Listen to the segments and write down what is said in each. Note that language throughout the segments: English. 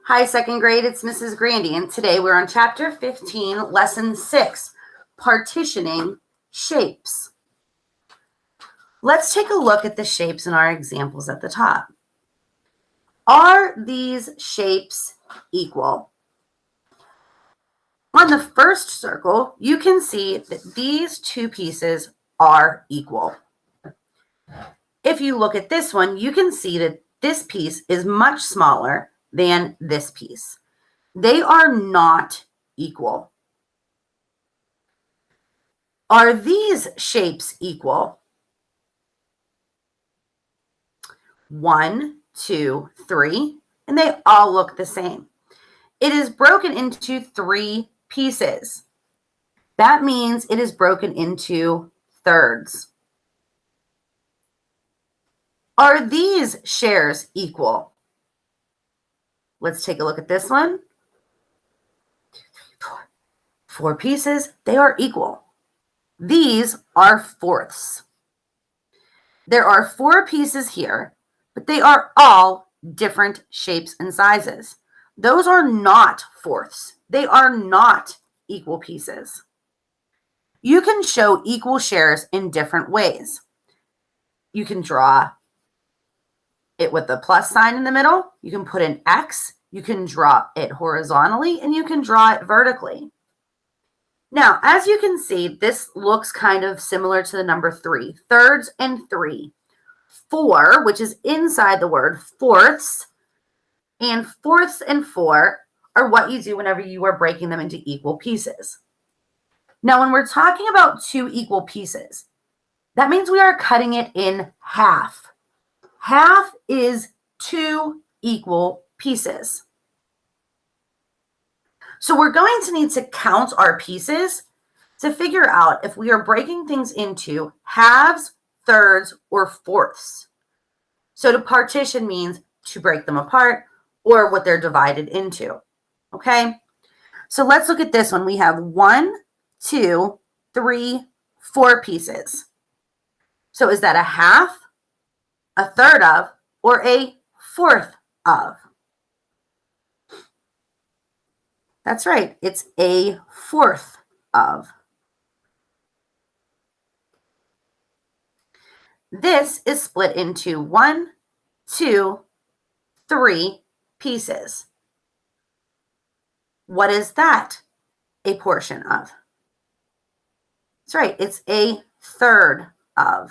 Hi, second grade, it's Mrs. Grandy, and today we're on Chapter 15, Lesson 6, Partitioning Shapes. Let's take a look at the shapes in our examples at the top. Are these shapes equal? On the first circle, you can see that these two pieces are equal. If you look at this one, you can see that this piece is much smaller than this piece. They are not equal. Are these shapes equal? 1, 2, 3, and they all look the same. It is broken into 3 pieces. That means it is broken into thirds. Are these shares equal? Let's take a look at this one. 2, 3, 4. 4 pieces, they are equal. These are fourths. There are 4 pieces here, but they are all different shapes and sizes. Those are not fourths. They are not equal pieces. You can show equal shares in different ways. You can draw it with the plus sign in the middle. You can put an X. You can draw it horizontally, and you can draw it vertically. Now, as you can see, this looks kind of similar to the number 3, thirds and 3. 4, which is inside the word fourths, and 4 are what you do whenever you are breaking them into equal pieces. Now, when we're talking about 2 equal pieces, that means we are cutting it in half. Half is 2 equal pieces. So we're going to need to count our pieces to figure out if we are breaking things into halves, thirds, or fourths. So to partition means to break them apart or what they're divided into. Okay? So let's look at this one. We have 1, 2, 3, 4 pieces. So is that a half, a third of, or a fourth of? That's right. It's a fourth of. This is split into 1, 2, 3 pieces. What is that a portion of? That's right. It's a third of.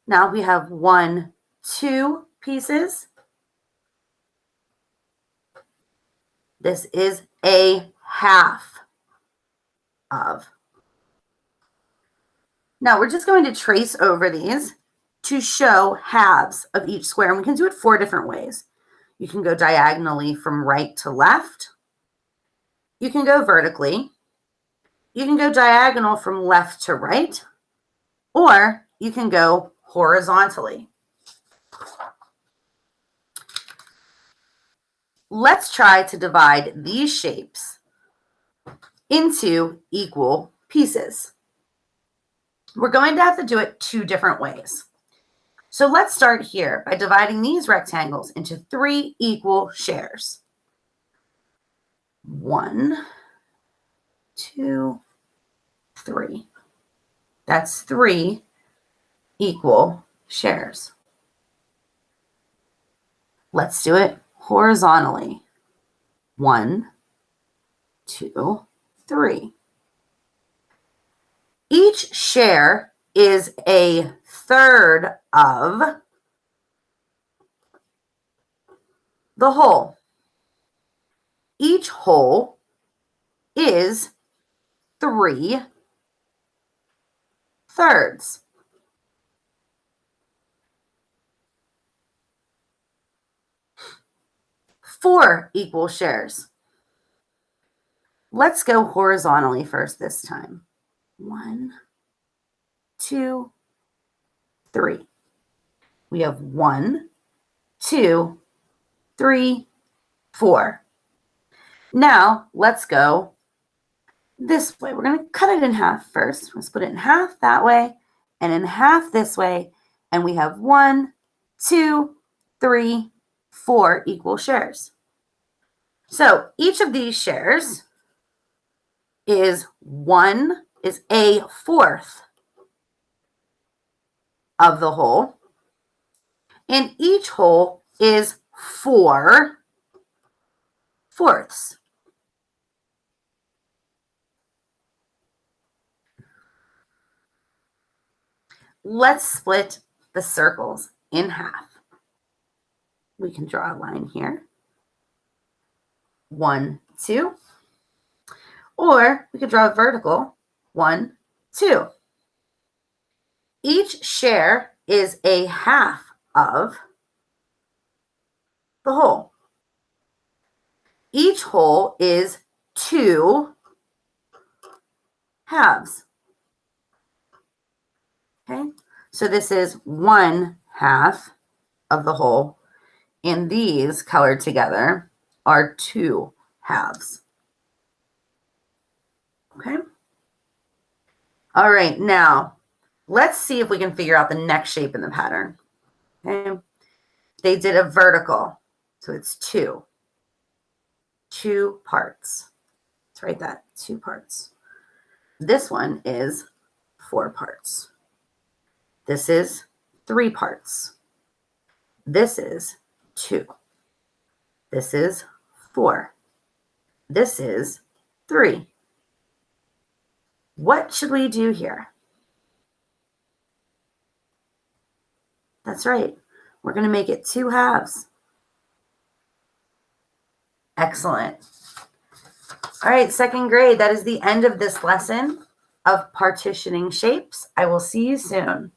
Now we have 1, 2 pieces. This is a half of. Now we're just going to trace over these to show halves of each square. And we can do it 4 different ways. You can go diagonally from right to left. You can go vertically. You can go diagonal from left to right. Or you can go horizontally. Let's try to divide these shapes into equal pieces. We're going to have to do it 2 different ways. So let's start here by dividing these rectangles into 3 equal shares. 1, 2, 3. That's 3 equal shares. Let's do it horizontally. 1, 2, 3. Each share is a third of the whole. Each whole is 3 thirds. Four equal shares. Let's go horizontally first this time. 1, 2, 3. We have 1, 2, 3, 4. Now let's go this way. We're going to cut it in half first. We'll split it in half that way and in half this way, and we have 1, 2, 3, 4 equal shares. So each of these shares is a fourth of the whole, and each whole is 4 fourths. Let's split the circles in half. We can draw a line here. 1, 2. Or we could draw a vertical. 1, 2. Each share is a half of the whole. Each whole is 2 halves. Okay, so this is 1 half of the whole, and these colored together are 2 halves. Okay. All right, now let's see if we can figure out the next shape in the pattern. Okay, they did a vertical, so it's 2 parts. Let's write that, 2 parts. This one is 4 parts. This is 3 parts. This is 2. This is 4. This is 3. What should we do here? That's right. We're going to make it 2 halves. Excellent. All right, second grade, that is the end of this lesson of partitioning shapes. I will see you soon.